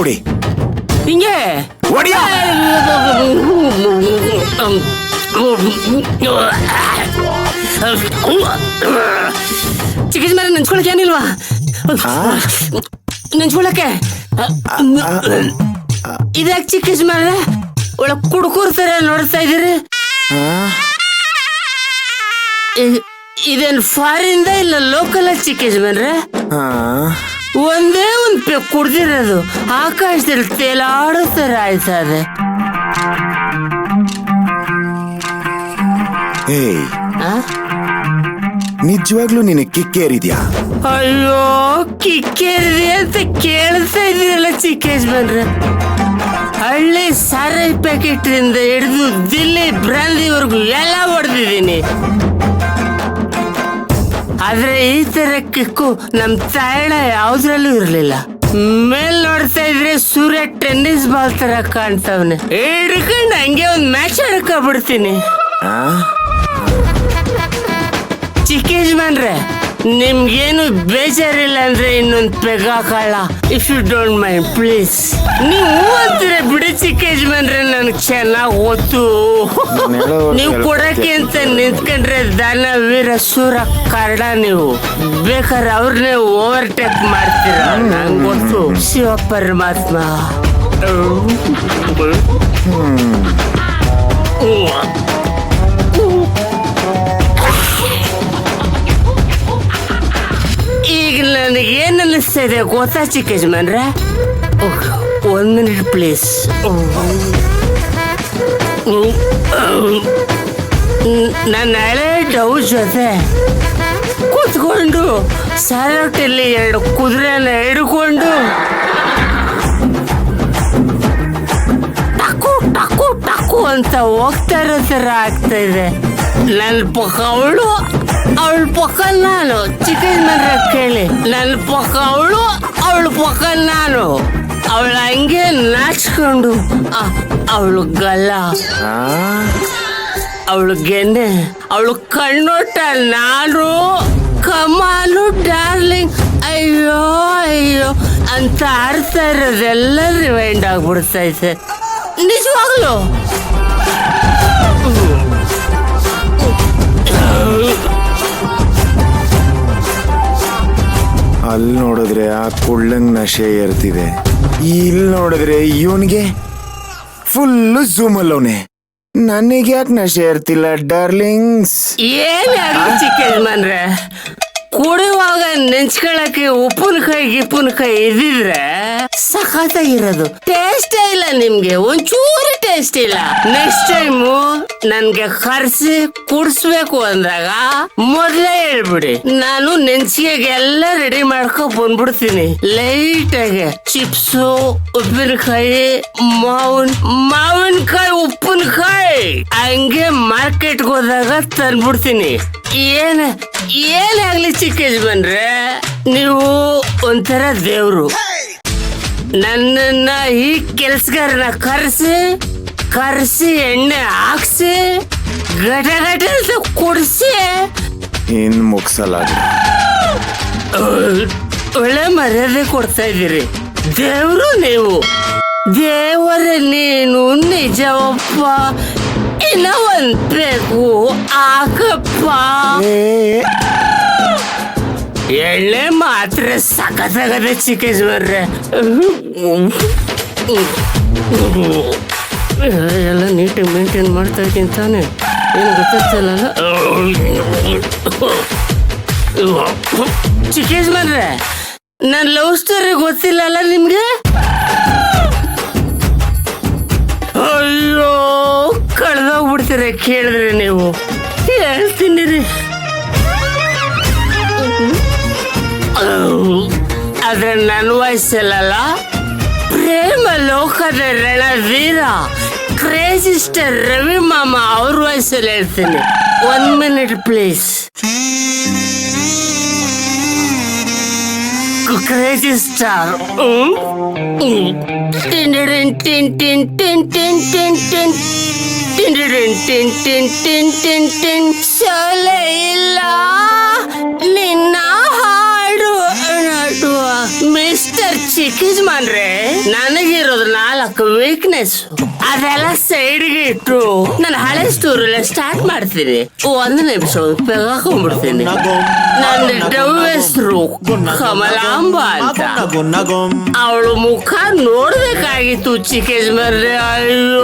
ಕುಡಿ. ಹಿಂಗೆ ಹೊಡಿಯ. ಚಿಕ್ಕ ಮೇಲೆ ನೆನ್ಸ್ಕೊಳಕ್ಕೆ ಏನಿಲ್ವಾ? ನೆನ್ಸ್ಕೊಳಕ್ಕೆ ಇದ್ಯಾಕೆ ಚಿಕ್ಕ ಮೇಲೆ ಒಳಗ್ ಕುಡ್ಕೂರ್ತಾರೆ ನೋಡ್ತಾ ಇದೀರಿ? ಇದೇನ್ ಫಾರಿನ್ ಇಲ್ಲ ಲೋಕಲ್ ಚಿಕ್ಕ ಯಜಮಾನ್ರೆ? ಒಂದೇ ಒಂದ್ ಕುಡ್ದಿರೋದು ಆಕಾಶದಲ್ಲಿ ತೇಲಾಡೋ ತರ ಆಯ್ತದೆ. ನಿಜವಾಗ್ಲೂ ನಿನಗೆ ಕಿಕ್ಕೇರಿದ್ಯಾ? ಅಯ್ಯೋ ಕಿಕ್ಕೇರಿದೆ ಅಂತ ಕೇಳ್ತಾ ಇದೀರಲ್ಲ ಚಿಕ್ಕ ಯಜಮಾನ್ರೆ. ಹಳ್ಳಿ ಸಾರಾಯಿ ಪ್ಯಾಕೆಟ್ ಇಂದ ಹಿಡಿದು ದಿಲ್ಲಿ ಬ್ರಾಂದಿವರೆಗೂ ಎಲ್ಲ ಹೊಡೆದಿದ್ದೀನಿ. ಆದ್ರೆ ಈ ತರ ಕಿಕ್ಕು ನಮ್ ತಾಯಣ ಯಾವ್ದ್ರಲ್ಲೂ ಇರ್ಲಿಲ್ಲ. ಮೇಲ್ ನೋಡ್ತಾ ಇದ್ರೆ ಸೂರ್ಯ ಟೆನ್ನಿಸ್ ಬಾಲ್ ತರ ಕಾಣ್ತಾವನೆ. ಹಿಡ್ಕೊಂಡು ಹಂಗೆ ಒಂದ್ ಮ್ಯಾಚ್ ಆಡ್ಕೊಂಡ್ಬಿಡ್ತೀನಿ. ಚಿಕ್ಕ ಯಜಮಾನ್ರೆ, ನಿಮ್ಗೇನು ಬೇಜಾರಿಲ್ಲ ಅಂದ್ರೆ ಇನ್ನೊಂದ್ ಪೆಗ್ ಹಾಕಲ್ಲ. If you don't mind please. ನೀವು ಅಂತೀರ ಬಿಡಿ ಚಿಕ್ಕ ಯಜಮಾನ್ರೆ, ನನ್ಗೆ ಚೆನ್ನಾಗ್ ಗೊತ್ತು. ನೀವು ಕೊಡಕ್ಕೆ ಅಂತ ನಿಂತ್ಕೊಂಡ್ರೆ ದಾನ ವೀರ ಸೂರ ಕರ್ಣ. ನೀವು ಬೇಕಾದ್ರೆ ಅವ್ರನ್ನೇ ಓವರ್ಟೇಕ್ ಮಾಡ್ತೀರ, ನಂಗೆ ಗೊತ್ತು. ಶಿವ ಪರಮಾತ್ಮ. ಈಗ ನನಗೆ ಏನ್ ಅನ್ನಿಸ್ತಾ ಇದೆ ಗೊತ್ತಾ ಚಿಕ್ಕ ಯಜಮಾನ್ರೆ? 1 minute ಪ್ಲೀಸ್. ನನ್ನ ಹಳೆ ಡವ್ ಜೊತೆ ಕೂತ್ಕೊಂಡು ಸಾರೋಟಲ್ಲಿ 2 ಕುದುರೆನ ಹಿಡ್ಕೊಂಡು ಟಕು ಟಕು ಟಕು ಅಂತ ಹೋಗ್ತಾ ಇರೋ ತರ ಆಗ್ತಾ ಇದೆ. ನನ್ನ ಪಕ್ಕ ಅವಳು, ಅವಳ ಪಕ್ಕ ನಾನು. ಚಿಕ್ಕ ಯಜಮಾನ್ರೆ ಕೇಳಿ, ನನ್ನ ಪಕ್ಕ ಅವಳು, ಅವಳ ಪಕ್ಕ ನಾನು. ಅವಳ ಹಂಗೆ ನಾಚ್ಕೊಂಡು ಅವಳು ಗಲ್ಲ, ಅವಳು ಗೆನ್ನೆ, ಅವಳು ಕಣ್ಣೋಟ ನಾನು. ಕಮಾನು ಡಾರ್ಲಿಂಗ್, ಅಯ್ಯೋ ಅಯ್ಯೋ ಅಂತ ಆಡ್ತಾ ಇರೋದೆಲ್ಲ ರಿವೈಂಡ್ ಆಗ್ಬಿಡ್ತೈತೆ ನಿಜವಾಗ್ಲು. ಅಲ್ಲಿ ನೋಡಿದ್ರೆ ಆ ಕುಳ್ಳಂಗ್ ನಶೆ ಏರ್ತಿದೆ, ಇಲ್ಲಿ ನೋಡಿದ್ರೆ ಇವನ್ಗೆ ಫುಲ್ಲು ಝೂಮ್ ಅಲ್ಲವನೆ. ನನಗೆ ಯಾಕೆ ನಶೆ ಇರ್ತಿಲ್ಲ ಡಾರ್ಲಿಂಗ್ಸ್? ಏನ್ ಚಿಕ್ಕ ಯಜಮಾನ್ರೆ, ಕುಡಿಯುವಾಗ ನೆಂಚ್ಕೊಳಕ್ಕೆ ಉಪ್ಪಿನಕಾಯಿ ಇದ್ದಿದ್ರೆ ಸಖತ್ತಾಗಿರೋದು. ಟೇಸ್ಟೇ ಇಲ್ಲ ನಿಮ್ಗೆ, ಒಂಚೂರು ಟೇಸ್ಟ್ ಇಲ್ಲ. ನೆಕ್ಸ್ಟ್ ಟೈಮು ನನ್ಗೆ ಕರ್ಸಿ ಕುಡಿಸ್ಬೇಕು ಅಂದಾಗ ಮೊದ್ಲೇ ಹೇಳ್ಬಿಡಿ, ನಾನು ನೆಂಚಿಗೆಲ್ಲ ರೆಡಿ ಮಾಡ್ಕೊಂಡ್ ಬಂದ್ಬಿಡ್ತೀನಿ. ಲೈಟ್ ಆಗಿ ಚಿಪ್ಸು, ಉಪ್ಪಿನಕಾಯಿ, ಮಾವಿನಕಾಯಿ, ಉಪ್ಪಿನಕಾಯಿ ಹಂಗೆ ಮಾರ್ಕೆಟ್ಗೆ ಹೋದಾಗ ತಂದ್ಬಿಡ್ತೀನಿ. ಏನಾಗ್ಲಿ ಚಿಕ್ಕ ಯಜಮಾನ್ರೆ, ನೀವು ಒಂಥರ ದೇವ್ರು. ನನ್ನನ್ನ ಈ ಕೆಲ್ಸಗಾರನ ಕರೆಸಿ ಎಣ್ಣೆ ಹಾಕ್ಸಿ ಗಟ ಗಟ ಅಂತ ಕುಡಿಸಿ ಇನ್ ಮುಗ್ಸಲ್ಲ. ಒಳ್ಳೆ ಮರ್ಯಾದೆ ಕೊಡ್ತಾ ಇದ್ದೀರಿ. ದೇವ್ರು ನೀವು, ದೇವರ ನೀನು ನಿಜವಪ್ಪ. ಇನ್ನ ಒಂದ್ ಬೇಕು ಹಾಕಪ್ಪ. ಎಣ್ಣೆ ಮಾತ್ರ ಸಖತ್ತಾಗದೆ ಚಿಕ್ಕ ಯಜಮಾನ್ರೆ. ಎಲ್ಲ ನೀಟಾಗಿ ಮೇಂಟೈನ್ ಮಾಡ್ತಾ ಇದ್ದೀನಿ ತಾನೆ, ಏನು ಗೊತ್ತಾಗ್ತಲ್ಲ. ಚಿಕ್ಕ ಯಜಮಾನ್ರೆ, ನನ್ನ ಲವ್ ಸ್ಟೋರಿ ಗೊತ್ತಿಲ್ಲಲ್ಲ ನಿಮ್ಗೆ? ಅಯ್ಯೋ ಕಳೆದೋಗ್ಬಿಡ್ತೀರ ಕೇಳಿದ್ರೆ ನೀವು. ಹೇಳ್ತೀನಿ ರೀ. ಆದ್ರೆ ನನ್ನ ವಯಸ್ಸಲ್ಲ, ಪ್ರೇಮ ಲೋಕದ ರಣವೀರ ಕ್ರೇಜಿ ಸ್ಟಾರ್ ರವಿ ಮಾಮ ಅವ್ರ ವಯಸ್ಸಲ್ಲಿ ಹೇಳ್ತೀನಿ. 1 minute ಪ್ಲೀಸ್. ಕ್ರೇಜಿ ಸ್ಟಾರ್ ಸೊಲೆ ಇಲ್ಲ ನಿನ್ನ ಹಾಡು ನಡುವ ಮಿಸ್ಟರ್ ಚಿಕ್ಕಜ್ಮಾನ್ರೆ, ನನಗಿರೋದು 4 ವೀಕ್ನೆಸ್. ಅದೆಲ್ಲ ಸೈಡ್ಗೆ ಇಟ್ಟು ನಾನು ಹಳೆ ಸ್ಟೋರಿ ಸ್ಟಾರ್ಟ್ ಮಾಡ್ತೀನಿ. 1 ನಿಮಿಷ ಪೆಗಾಕೊಂಡ್ಬಿಡ್ತೀನಿ. ನನ್ನ ಡವ್ ಹೆಸರು ಕಮಲಾಂಬ ಅಂತ. ಅವಳು ಮುಖ ನೋಡ್ಬೇಕಾಗಿತ್ತು ಚಿಕ್ಕಜ್ಮಾನ್ರೆ. ಅಯ್ಯೋ